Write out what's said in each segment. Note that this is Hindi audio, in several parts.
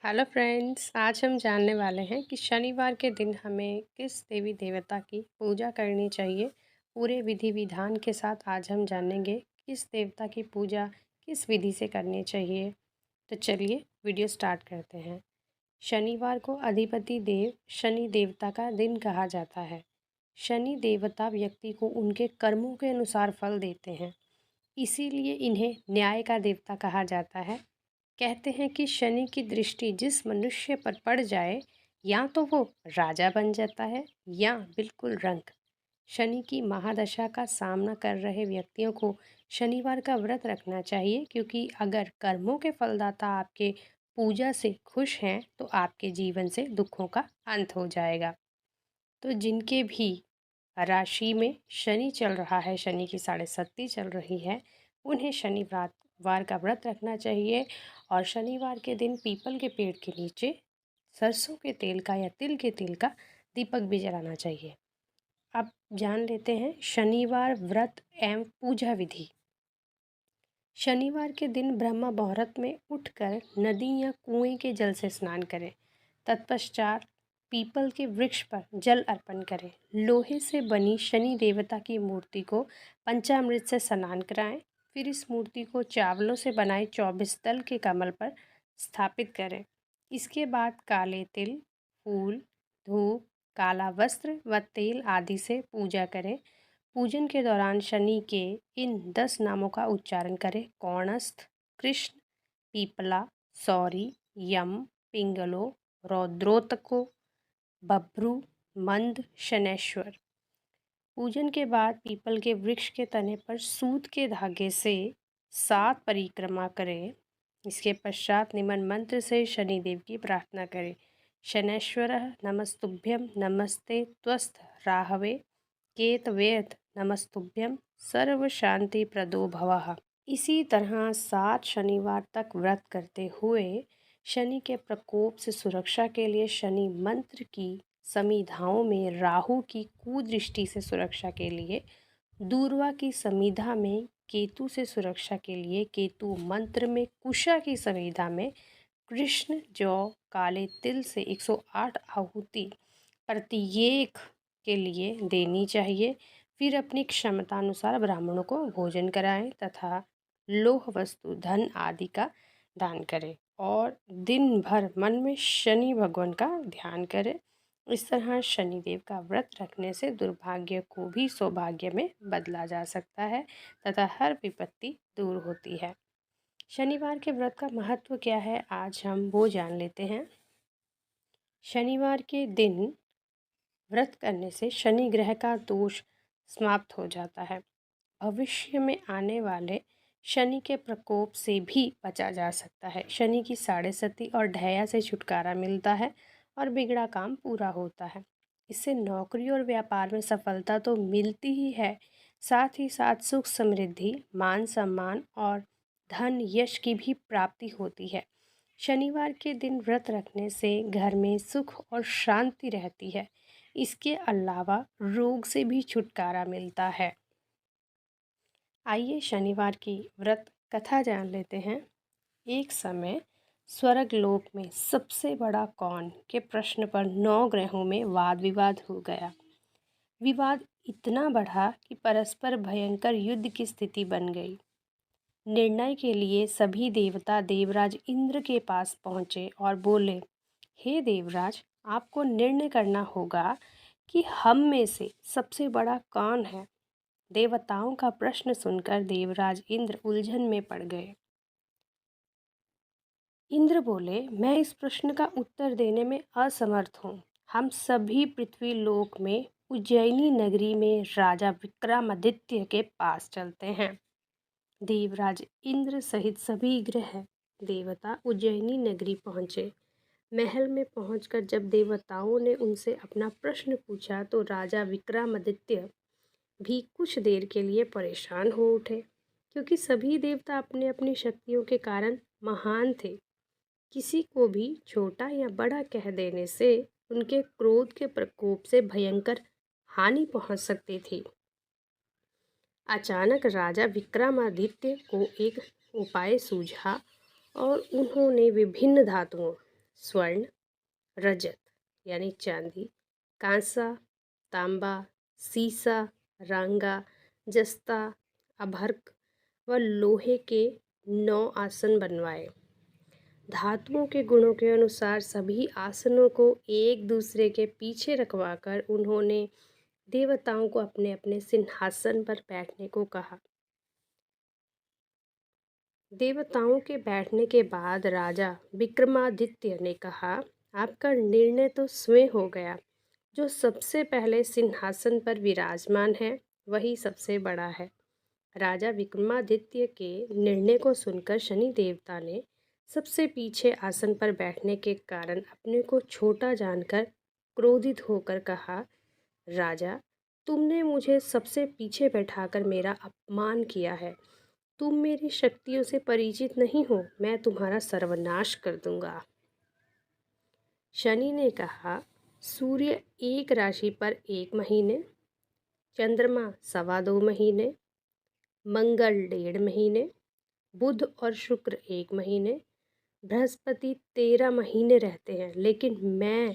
हेलो फ्रेंड्स, आज हम जानने वाले हैं कि शनिवार के दिन हमें किस देवी देवता की पूजा करनी चाहिए। पूरे विधि विधान के साथ आज हम जानेंगे किस देवता की पूजा किस विधि से करनी चाहिए। तो चलिए वीडियो स्टार्ट करते हैं। शनिवार को अधिपति देव शनि देवता का दिन कहा जाता है। शनि देवता व्यक्ति को उनके कर्मों के अनुसार फल देते हैं, इसीलिए इन्हें न्याय का देवता कहा जाता है। कहते हैं कि शनि की दृष्टि जिस मनुष्य पर पड़ जाए, या तो वो राजा बन जाता है या बिल्कुल रंक। शनि की महादशा का सामना कर रहे व्यक्तियों को शनिवार का व्रत रखना चाहिए, क्योंकि अगर कर्मों के फलदाता आपके पूजा से खुश हैं तो आपके जीवन से दुखों का अंत हो जाएगा। तो जिनके भी राशि में शनि चल रहा है, शनि की 7.5 चल रही है, उन्हें शनिवार वार का व्रत रखना चाहिए और शनिवार के दिन पीपल के पेड़ के नीचे सरसों के तेल का या तिल के तेल का दीपक भी जलाना चाहिए। अब जान लेते हैं शनिवार व्रत एवं पूजा विधि। शनिवार के दिन ब्रह्म मुहूर्त में उठकर नदी या कुएं के जल से स्नान करें। तत्पश्चात पीपल के वृक्ष पर जल अर्पण करें। लोहे से बनी शनि देवता की मूर्ति को पंचामृत से स्नान कराएं। फिर इस मूर्ति को चावलों से बनाए 24 दल के कमल पर स्थापित करें। इसके बाद काले तिल, फूल, धूप, काला वस्त्र व तेल आदि से पूजा करें। पूजन के दौरान शनि के इन 10 नामों का उच्चारण करें: कौणस्थ, कृष्ण, पीपला, सौरी, यम, पिंगलो, रौद्रोतको, बभ्रू, मंद, शनैश्वर। पूजन के बाद पीपल के वृक्ष के तने पर सूत के धागे से 7 परिक्रमा करें। इसके पश्चात निमन मंत्र से शनिदेव की प्रार्थना करें: शनैश्वरः नमस्तुभ्यं, नमस्ते त्वस्थ राहवे केतवेत, नमस्तुभ्यं सर्व शांति प्रदो भवः। इसी तरह 7 शनिवार तक व्रत करते हुए शनि के प्रकोप से सुरक्षा के लिए शनि मंत्र की समिधाओं में राहु की कुदृष्टि से सुरक्षा के लिए, दूर्वा की समिधा में केतु से सुरक्षा के लिए केतु मंत्र में, कुशा की समिधा में कृष्ण जौ काले तिल से 108 आहुति प्रत्येक के लिए देनी चाहिए। फिर अपनी क्षमतानुसार ब्राह्मणों को भोजन कराएं तथा लोह वस्तु, धन आदि का दान करें और दिन भर मन में शनि भगवान का ध्यान करें। इस तरह शनिदेव का व्रत रखने से दुर्भाग्य को भी सौभाग्य में बदला जा सकता है तथा हर विपत्ति दूर होती है। शनिवार के व्रत का महत्व क्या है, आज हम वो जान लेते हैं। शनिवार के दिन व्रत करने से शनि ग्रह का दोष समाप्त हो जाता है। भविष्य में आने वाले शनि के प्रकोप से भी बचा जा सकता है। शनि की 7.5 और ढैया से छुटकारा मिलता है और बिगड़ा काम पूरा होता है। इससे नौकरी और व्यापार में सफलता तो मिलती ही है, साथ ही साथ सुख समृद्धि, मान सम्मान और धन यश की भी प्राप्ति होती है। शनिवार के दिन व्रत रखने से घर में सुख और शांति रहती है। इसके अलावा रोग से भी छुटकारा मिलता है। आइए शनिवार की व्रत कथा जान लेते हैं। एक समय स्वर्ग लोक में सबसे बड़ा कौन के प्रश्न पर 9 ग्रहों में वाद विवाद हो गया। विवाद इतना बढ़ा कि परस्पर भयंकर युद्ध की स्थिति बन गई। निर्णय के लिए सभी देवता देवराज इंद्र के पास पहुँचे और बोले: हे देवराज, आपको निर्णय करना होगा कि हम में से सबसे बड़ा कौन है। देवताओं का प्रश्न सुनकर देवराज इंद्र उलझन में पड़ गए। इंद्र बोले: मैं इस प्रश्न का उत्तर देने में असमर्थ हूँ। हम सभी पृथ्वी लोक में उज्जैनी नगरी में राजा विक्रमादित्य के पास चलते हैं। देवराज इंद्र सहित सभी ग्रह देवता उज्जैनी नगरी पहुँचे। महल में पहुंचकर जब देवताओं ने उनसे अपना प्रश्न पूछा तो राजा विक्रमादित्य भी कुछ देर के लिए परेशान हो उठे, क्योंकि सभी देवता अपने अपनी शक्तियों के कारण महान थे। किसी को भी छोटा या बड़ा कह देने से उनके क्रोध के प्रकोप से भयंकर हानि पहुंच सकती थी। अचानक राजा विक्रमादित्य को एक उपाय सूझा और उन्होंने विभिन्न धातुओं स्वर्ण, रजत यानी चांदी, कांसा, तांबा, सीसा, रांगा, जस्ता, अभ्रक व लोहे के 9 आसन बनवाए। धातुओं के गुणों के अनुसार सभी आसनों को एक दूसरे के पीछे रखवाकर उन्होंने देवताओं को अपने अपने सिंहासन पर बैठने को कहा। देवताओं के बैठने के बाद राजा विक्रमादित्य ने कहा, आपका निर्णय तो स्वयं हो गया। जो सबसे पहले सिंहासन पर विराजमान है वही सबसे बड़ा है। राजा विक्रमादित्य के निर्णय को सुनकर शनि देवता ने सबसे पीछे आसन पर बैठने के कारण अपने को छोटा जानकर क्रोधित होकर कहा, राजा, तुमने मुझे सबसे पीछे बैठाकर मेरा अपमान किया है। तुम मेरी शक्तियों से परिचित नहीं हो, मैं तुम्हारा सर्वनाश कर दूंगा। शनि ने कहा, सूर्य एक राशि पर 1 महीने, चंद्रमा 2.25 महीने, मंगल 1.5 महीने, बुध और शुक्र 1 महीने, बृहस्पति 13 महीने रहते हैं, लेकिन मैं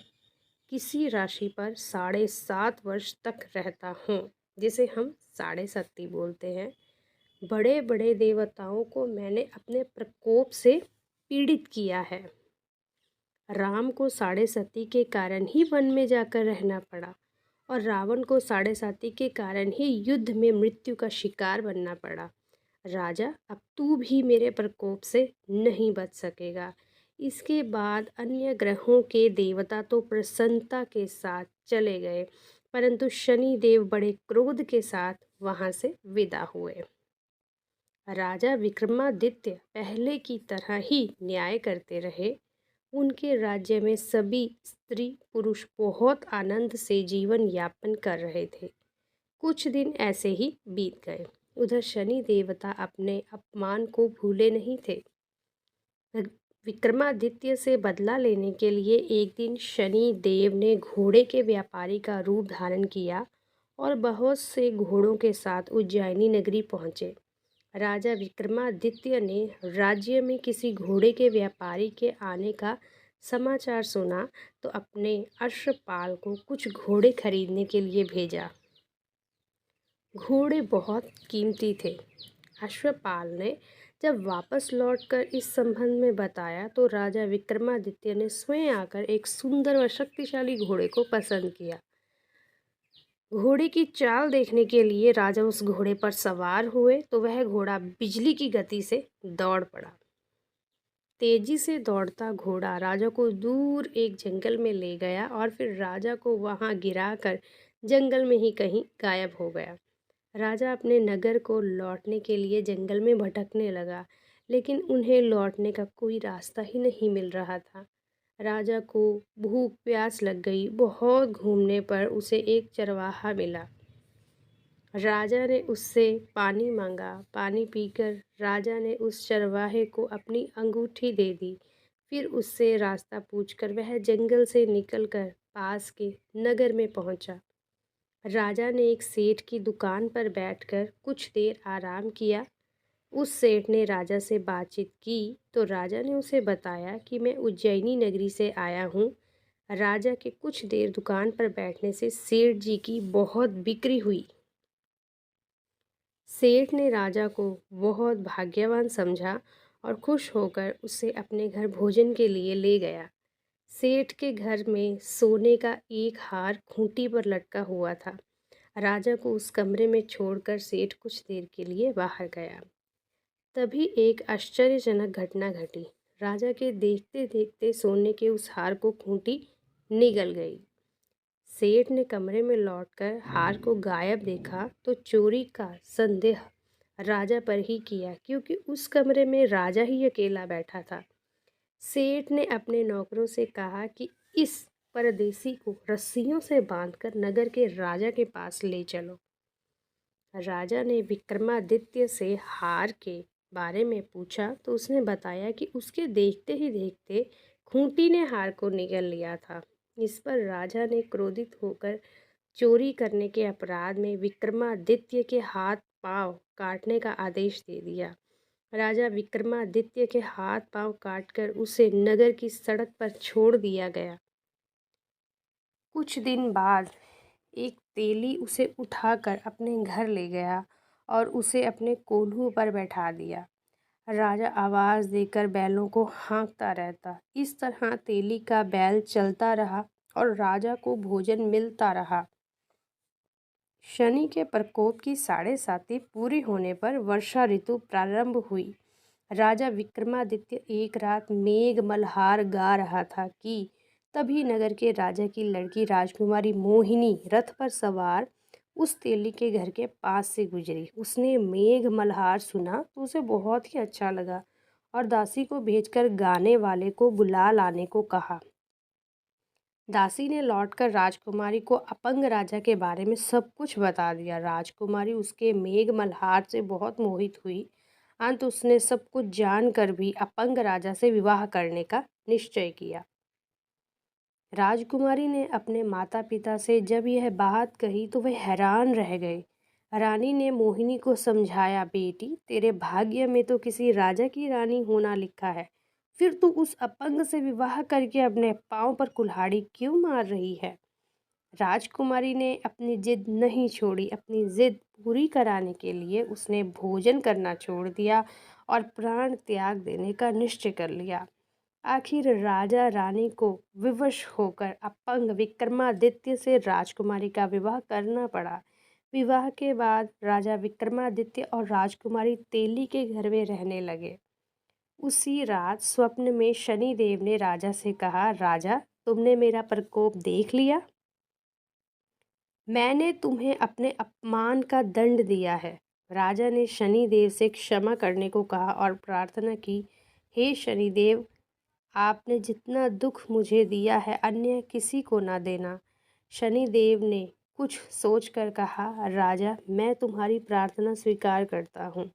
किसी राशि पर 7.5 वर्ष तक रहता हूँ, जिसे हम 7.5 बोलते हैं। बड़े बड़े देवताओं को मैंने अपने प्रकोप से पीड़ित किया है। राम को 7.5 के कारण ही वन में जाकर रहना पड़ा और रावण को 7.5 के कारण ही युद्ध में मृत्यु का शिकार बनना पड़ा। राजा, अब तू भी मेरे प्रकोप से नहीं बच सकेगा। इसके बाद अन्य ग्रहों के देवता तो प्रसन्नता के साथ चले गए, परंतु शनि देव बड़े क्रोध के साथ वहां से विदा हुए। राजा विक्रमादित्य पहले की तरह ही न्याय करते रहे। उनके राज्य में सभी स्त्री पुरुष बहुत आनंद से जीवन यापन कर रहे थे। कुछ दिन ऐसे ही बीत गए। उधर शनि देवता अपने अपमान को भूले नहीं थे। विक्रमादित्य से बदला लेने के लिए एक दिन शनि देव ने घोड़े के व्यापारी का रूप धारण किया और बहुत से घोड़ों के साथ उज्जैनी नगरी पहुँचे। राजा विक्रमादित्य ने राज्य में किसी घोड़े के व्यापारी के आने का समाचार सुना तो अपने अश्वपाल को कुछ घोड़े खरीदने के लिए भेजा। घोड़े बहुत कीमती थे। अश्वपाल ने जब वापस लौटकर इस संबंध में बताया तो राजा विक्रमादित्य ने स्वयं आकर एक सुंदर व शक्तिशाली घोड़े को पसंद किया। घोड़े की चाल देखने के लिए राजा उस घोड़े पर सवार हुए तो वह घोड़ा बिजली की गति से दौड़ पड़ा। तेजी से दौड़ता घोड़ा राजा को दूर एक जंगल में ले गया और फिर राजा को वहां गिराकर जंगल में ही कहीं गायब हो गया। राजा अपने नगर को लौटने के लिए जंगल में भटकने लगा, लेकिन उन्हें लौटने का कोई रास्ता ही नहीं मिल रहा था। राजा को भूख प्यास लग गई। बहुत घूमने पर उसे एक चरवाहा मिला। राजा ने उससे पानी मांगा। पानी पीकर राजा ने उस चरवाहे को अपनी अंगूठी दे दी। फिर उससे रास्ता पूछकर वह जंगल से निकलकर पास के नगर में पहुंचा। राजा ने एक सेठ की दुकान पर बैठकर कुछ देर आराम किया। उस सेठ ने राजा से बातचीत की तो राजा ने उसे बताया कि मैं उज्जैनी नगरी से आया हूँ। राजा के कुछ देर दुकान पर बैठने से सेठ जी की बहुत बिक्री हुई। सेठ ने राजा को बहुत भाग्यवान समझा और खुश होकर उसे अपने घर भोजन के लिए ले गया। सेठ के घर में सोने का एक हार खूंटी पर लटका हुआ था। राजा को उस कमरे में छोड़कर सेठ कुछ देर के लिए बाहर गया। तभी एक आश्चर्यजनक घटना घटी। राजा के देखते देखते सोने के उस हार को खूंटी निगल गई। सेठ ने कमरे में लौटकर हार को गायब देखा तो चोरी का संदेह राजा पर ही किया, क्योंकि उस कमरे में राजा ही अकेला बैठा था। सेठ ने अपने नौकरों से कहा कि इस परदेसी को रस्सियों से बांधकर नगर के राजा के पास ले चलो। राजा ने विक्रमादित्य से हार के बारे में पूछा तो उसने बताया कि उसके देखते ही देखते खूंटी ने हार को निगल लिया था। इस पर राजा ने क्रोधित होकर चोरी करने के अपराध में विक्रमादित्य के हाथ पांव काटने का आदेश दे दिया। राजा विक्रमादित्य के हाथ पांव काटकर उसे नगर की सड़क पर छोड़ दिया गया। कुछ दिन बाद एक तेली उसे उठाकर अपने घर ले गया और उसे अपने कोल्हू पर बैठा दिया। राजा आवाज देकर बैलों को हाँकता रहता। इस तरह तेली का बैल चलता रहा और राजा को भोजन मिलता रहा। शनि के प्रकोप की 7.5 पूरी होने पर वर्षा ऋतु प्रारंभ हुई। राजा विक्रमादित्य एक रात मेघ मल्हार गा रहा था कि तभी नगर के राजा की लड़की राजकुमारी मोहिनी रथ पर सवार उस तेली के घर के पास से गुजरी। उसने मेघ मल्हार सुना तो उसे बहुत ही अच्छा लगा और दासी को भेजकर गाने वाले को बुला लाने को कहा। दासी ने लौटकर राजकुमारी को अपंग राजा के बारे में सब कुछ बता दिया। राजकुमारी उसके मेघ मल्हार से बहुत मोहित हुई। अंत उसने सब कुछ जानकर भी अपंग राजा से विवाह करने का निश्चय किया। राजकुमारी ने अपने माता पिता से जब यह बात कही तो वे हैरान रह गए। रानी ने मोहिनी को समझाया, बेटी तेरे भाग्य में तो किसी राजा की रानी होना लिखा है, फिर तू उस अपंग से विवाह करके अपने पांव पर कुल्हाड़ी क्यों मार रही है। राजकुमारी ने अपनी जिद नहीं छोड़ी। अपनी जिद पूरी कराने के लिए उसने भोजन करना छोड़ दिया और प्राण त्याग देने का निश्चय कर लिया। आखिर राजा रानी को विवश होकर अपंग विक्रमादित्य से राजकुमारी का विवाह करना पड़ा। विवाह के बाद राजा विक्रमादित्य और राजकुमारी तेली के घर में रहने लगे। उसी रात स्वप्न में शनिदेव ने राजा से कहा, राजा तुमने मेरा प्रकोप देख लिया। मैंने तुम्हें अपने अपमान का दंड दिया है। राजा ने शनिदेव से क्षमा करने को कहा और प्रार्थना की, हे शनिदेव, आपने जितना दुख मुझे दिया है अन्य किसी को ना देना। शनिदेव ने कुछ सोचकर कहा, राजा मैं तुम्हारी प्रार्थना स्वीकार करता हूँ।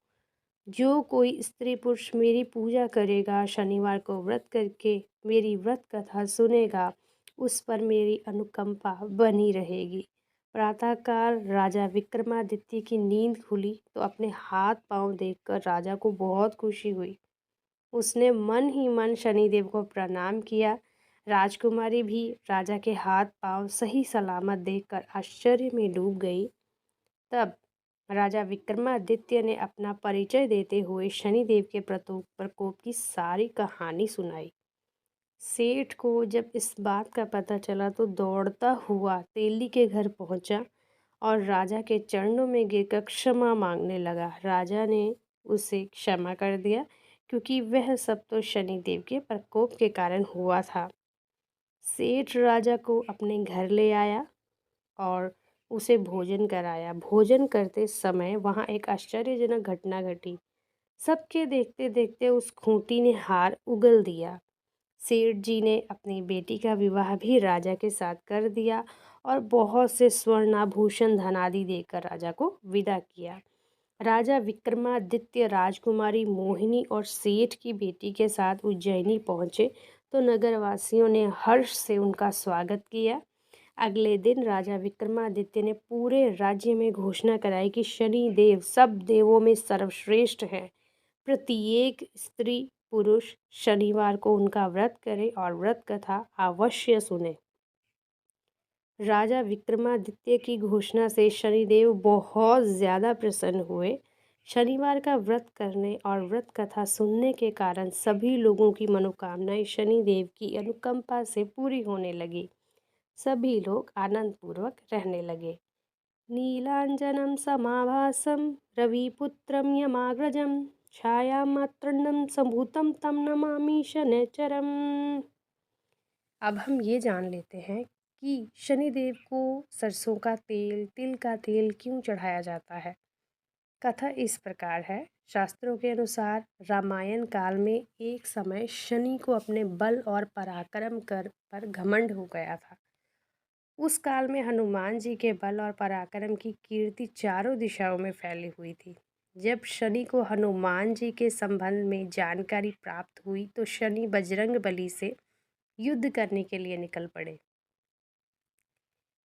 जो कोई स्त्री पुरुष मेरी पूजा करेगा, शनिवार को व्रत करके मेरी व्रत कथा सुनेगा, उस पर मेरी अनुकंपा बनी रहेगी। प्रातःकाल राजा विक्रमादित्य की नींद खुली तो अपने हाथ पांव देखकर राजा को बहुत खुशी हुई। उसने मन ही मन शनिदेव को प्रणाम किया। राजकुमारी भी राजा के हाथ पांव सही सलामत देखकर आश्चर्य में डूब गई। तब राजा विक्रमादित्य ने अपना परिचय देते हुए शनिदेव के प्रकोप की सारी कहानी सुनाई। सेठ को जब इस बात का पता चला तो दौड़ता हुआ तेली के घर पहुंचा और राजा के चरणों में गिरकर क्षमा मांगने लगा। राजा ने उसे क्षमा कर दिया क्योंकि वह सब तो शनिदेव के प्रकोप के कारण हुआ था। सेठ राजा को अपने घर ले आया और उसे भोजन कराया। भोजन करते समय वहाँ एक आश्चर्यजनक घटना घटी। सबके देखते देखते उस खूंटी ने हार उगल दिया। सेठ जी ने अपनी बेटी का विवाह भी राजा के साथ कर दिया और बहुत से स्वर्णाभूषण धन आदि देकर राजा को विदा किया। राजा विक्रमादित्य राजकुमारी मोहिनी और सेठ की बेटी के साथ उज्जैनी पहुंचे तो नगरवासियों ने हर्ष से उनका स्वागत किया। अगले दिन राजा विक्रमादित्य ने पूरे राज्य में घोषणा कराई कि शनि देव सब देवों में सर्वश्रेष्ठ हैं। प्रत्येक स्त्री पुरुष शनिवार को उनका व्रत करे और व्रत कथा अवश्य सुने। राजा विक्रमादित्य की घोषणा से शनिदेव बहुत ज़्यादा प्रसन्न हुए। शनिवार का व्रत करने और व्रत कथा सुनने के कारण सभी लोगों की मनोकामनाएं शनिदेव की अनुकंपा से पूरी होने लगी। सभी लोग आनंदपूर्वक रहने लगे। नीलांजनम समाभासम रविपुत्रम यमाग्रजम छायामात्रंडम संभूतम तम नमामि शनैश्चरम। अब हम ये जान लेते हैं कि शनिदेव को सरसों का तेल, तिल का तेल क्यों चढ़ाया जाता है। कथा इस प्रकार है। शास्त्रों के अनुसार रामायण काल में एक समय शनि को अपने बल और पराक्रम कर पर घमंड हो गया था। उस काल में हनुमान जी के बल और पराक्रम की कीर्ति चारों दिशाओं में फैली हुई थी। जब शनि को हनुमान जी के संबंध में जानकारी प्राप्त हुई तो शनि बजरंग बली से युद्ध करने के लिए निकल पड़े।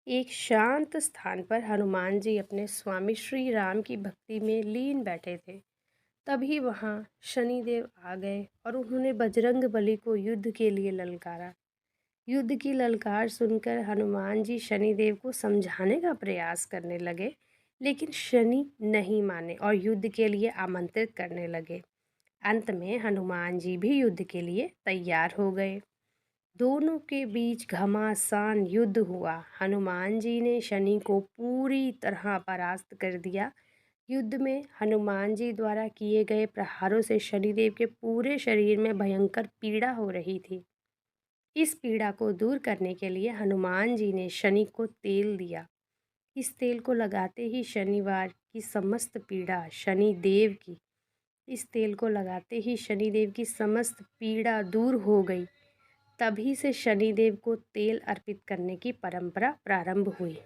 एक शांत स्थान पर हनुमान जी अपने स्वामी श्री राम की भक्ति में लीन बैठे थे। तभी वहाँ शनिदेव आ गए और उन्होंने बजरंग बली को युद्ध के लिए ललकारा। युद्ध की ललकार सुनकर हनुमान जी शनिदेव को समझाने का प्रयास करने लगे, लेकिन शनि नहीं माने और युद्ध के लिए आमंत्रित करने लगे। अंत में हनुमान जी भी युद्ध के लिए तैयार हो गए। दोनों के बीच घमासान युद्ध हुआ। हनुमान जी ने शनि को पूरी तरह परास्त कर दिया। युद्ध में हनुमान जी द्वारा किए गए प्रहारों से शनिदेव के पूरे शरीर में भयंकर पीड़ा हो रही थी। इस पीड़ा को दूर करने के लिए हनुमान जी ने शनि को तेल दिया। इस तेल को लगाते ही शनिवार की समस्त पीड़ा शनिदेव की इस तेल को लगाते ही शनिदेव की समस्त पीड़ा दूर हो गई। तभी से शनिदेव को तेल अर्पित करने की परंपरा प्रारंभ हुई।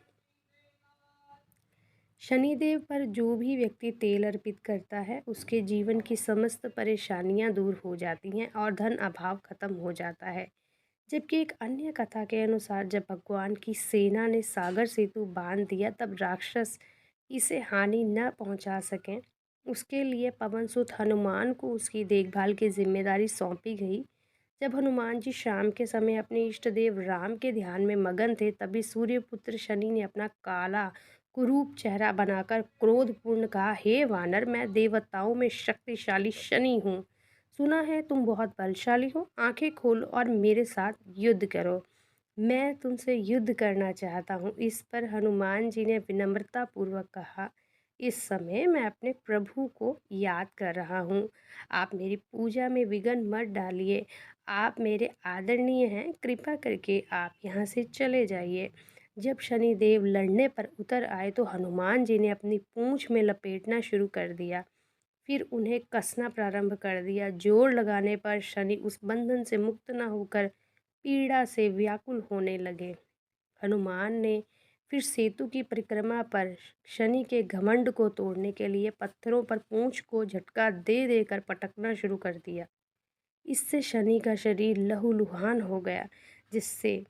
शनिदेव पर जो भी व्यक्ति तेल अर्पित करता है उसके जीवन की समस्त परेशानियां दूर हो जाती हैं और धन अभाव खत्म हो जाता है। जबकि एक अन्य कथा के अनुसार जब भगवान की सेना ने सागर सेतु बांध दिया तब राक्षस इसे हानि न पहुंचा सकें, उसके लिए पवन सुत हनुमान को उसकी देखभाल की जिम्मेदारी सौंपी गई। जब हनुमान जी शाम के समय अपने इष्ट देव राम के ध्यान में मगन थे, तभी सूर्यपुत्र शनि ने अपना काला कुरूप चेहरा बनाकर क्रोधपूर्ण कहा, हे वानर, मैं देवताओं में शक्तिशाली शनि हूँ। सुना है तुम बहुत बलशाली हो, आंखें खोलो और मेरे साथ युद्ध करो। मैं तुमसे युद्ध करना चाहता हूँ। इस पर हनुमान जी ने विनम्रता पूर्वक कहा, इस समय मैं अपने प्रभु को याद कर रहा हूँ। आप मेरी पूजा में विघ्न मत डालिए। आप मेरे आदरणीय हैं, कृपा करके आप यहाँ से चले जाइए। जब शनिदेव लड़ने पर उतर आए तो हनुमान जी ने अपनी पूंछ में लपेटना शुरू कर दिया। फिर उन्हें कसना प्रारंभ कर दिया। जोर लगाने पर शनि उस बंधन से मुक्त न होकर पीड़ा से व्याकुल होने लगे। हनुमान ने फिर सेतु की परिक्रमा पर शनि के घमंड को तोड़ने के लिए पत्थरों पर पूंछ को झटका दे देकर पटकना शुरू कर दिया। इससे शनि का शरीर लहूलुहान हो गया, जिससे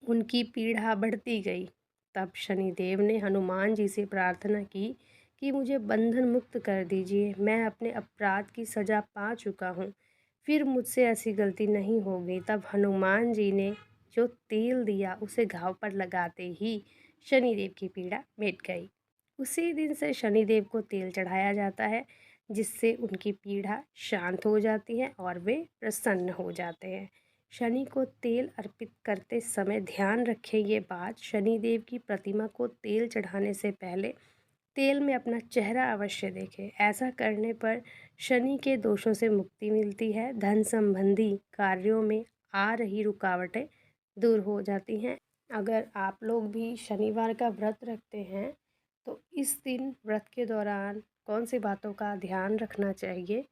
उनकी पीड़ा बढ़ती गई। तब शनिदेव ने हनुमान जी से प्रार्थना की कि मुझे बंधन मुक्त कर दीजिए। मैं अपने अपराध की सज़ा पा चुका हूँ, फिर मुझसे ऐसी गलती नहीं होगी। तब हनुमान जी ने जो तेल दिया उसे घाव पर लगाते ही शनिदेव की पीड़ा मिट गई। उसी दिन से शनिदेव को तेल चढ़ाया जाता है, जिससे उनकी पीड़ा शांत हो जाती है और वे प्रसन्न हो जाते हैं। शनि को तेल अर्पित करते समय ध्यान रखें ये बात, शनिदेव की प्रतिमा को तेल चढ़ाने से पहले तेल में अपना चेहरा अवश्य देखें। ऐसा करने पर शनि के दोषों से मुक्ति मिलती है, धन संबंधी कार्यों में आ रही रुकावटें दूर हो जाती हैं। अगर आप लोग भी शनिवार का व्रत रखते हैं तो इस दिन व्रत के दौरान कौन सी बातों का ध्यान रखना चाहिए?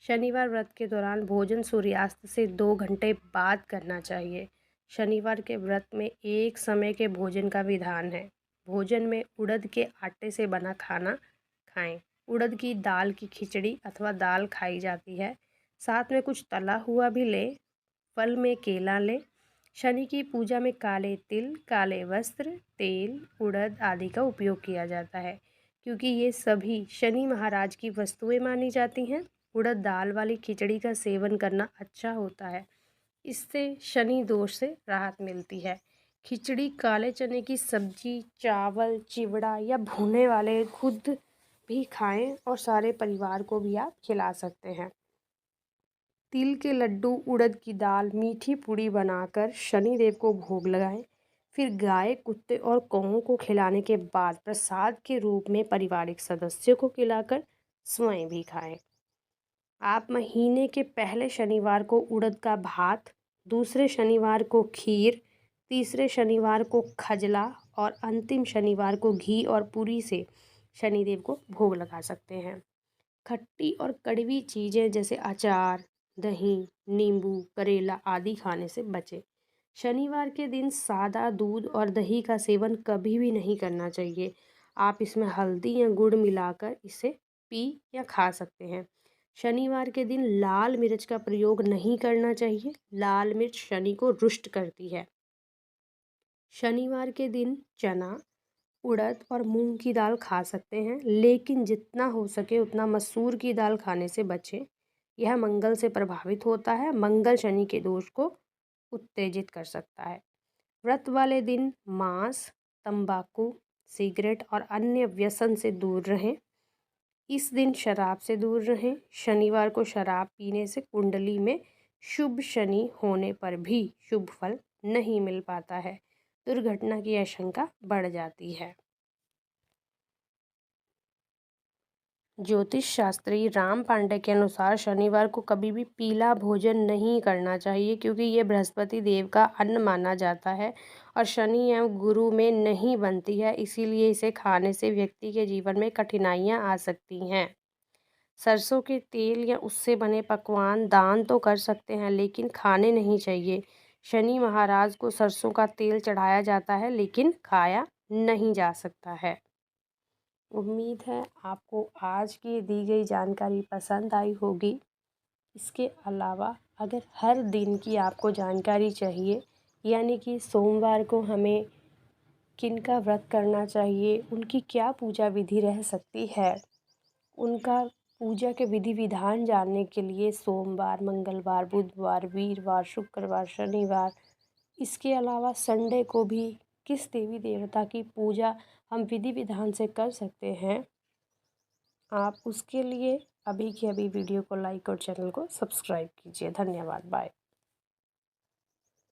शनिवार व्रत के दौरान भोजन सूर्यास्त से 2 घंटे बाद करना चाहिए। शनिवार के व्रत में एक समय के भोजन का विधान है। भोजन में उड़द के आटे से बना खाना खाएं। उड़द की दाल की खिचड़ी अथवा दाल खाई जाती है। साथ में कुछ तला हुआ भी लें। फल में केला लें। शनि की पूजा में काले तिल, काले वस्त्र, तेल, उड़द आदि का उपयोग किया जाता है, क्योंकि ये सभी शनि महाराज की वस्तुएं मानी जाती हैं। उड़द दाल वाली खिचड़ी का सेवन करना अच्छा होता है, इससे शनि दोष से राहत मिलती है। खिचड़ी, काले चने की सब्जी, चावल, चिवड़ा या भुने वाले खुद भी खाएं और सारे परिवार को भी आप खिला सकते हैं। तिल के लड्डू, उड़द की दाल, मीठी पूड़ी बनाकर शनिदेव को भोग लगाएं। फिर गाय, कुत्ते और कौओं को खिलाने के बाद प्रसाद के रूप में पारिवारिक सदस्यों को खिलाकर स्वयं भी खाएं। आप महीने के पहले शनिवार को उड़द का भात, दूसरे शनिवार को खीर, तीसरे शनिवार को खजला और अंतिम शनिवार को घी और पूरी से शनिदेव को भोग लगा सकते हैं। खट्टी और कड़वी चीज़ें जैसे अचार, दही, नींबू, करेला आदि खाने से बचें। शनिवार के दिन सादा दूध और दही का सेवन कभी भी नहीं करना चाहिए। आप इसमें हल्दी या गुड़ मिलाकर इसे पी या खा सकते हैं। शनिवार के दिन लाल मिर्च का प्रयोग नहीं करना चाहिए। लाल मिर्च शनि को रुष्ट करती है। शनिवार के दिन चना, उड़द और मूंग की दाल खा सकते हैं, लेकिन जितना हो सके उतना मसूर की दाल खाने से बचें। यह मंगल से प्रभावित होता है। मंगल शनि के दोष को उत्तेजित कर सकता है। व्रत वाले दिन मांस, तंबाकू, सिगरेट और अन्य व्यसन से दूर रहें। इस दिन शराब से दूर रहें। शनिवार को शराब पीने से कुंडली में शुभ शनि होने पर भी शुभ फल नहीं मिल पाता है। दुर्घटना की आशंका बढ़ जाती है। ज्योतिष शास्त्री राम पांडे के अनुसार शनिवार को कभी भी पीला भोजन नहीं करना चाहिए, क्योंकि ये बृहस्पति देव का अन्न माना जाता है और शनि एवं गुरु में नहीं बनती है। इसीलिए इसे खाने से व्यक्ति के जीवन में कठिनाइयां आ सकती हैं। सरसों के तेल या उससे बने पकवान दान तो कर सकते हैं, लेकिन खाने नहीं चाहिए। शनि महाराज को सरसों का तेल चढ़ाया जाता है, लेकिन खाया नहीं जा सकता है। उम्मीद है आपको आज की दी गई जानकारी पसंद आई होगी। इसके अलावा अगर हर दिन की आपको जानकारी चाहिए, यानी कि सोमवार को हमें किनका व्रत करना चाहिए, उनकी क्या पूजा विधि रह सकती है, उनका पूजा के विधि विधान जानने के लिए सोमवार, मंगलवार, बुधवार, वीरवार, शुक्रवार, शनिवार, इसके अलावा संडे को भी किस देवी देवता की पूजा हम विधि विधान से कर सकते हैं, आप उसके लिए अभी की अभी वीडियो को लाइक और चैनल को सब्सक्राइब कीजिए। धन्यवाद। बाय।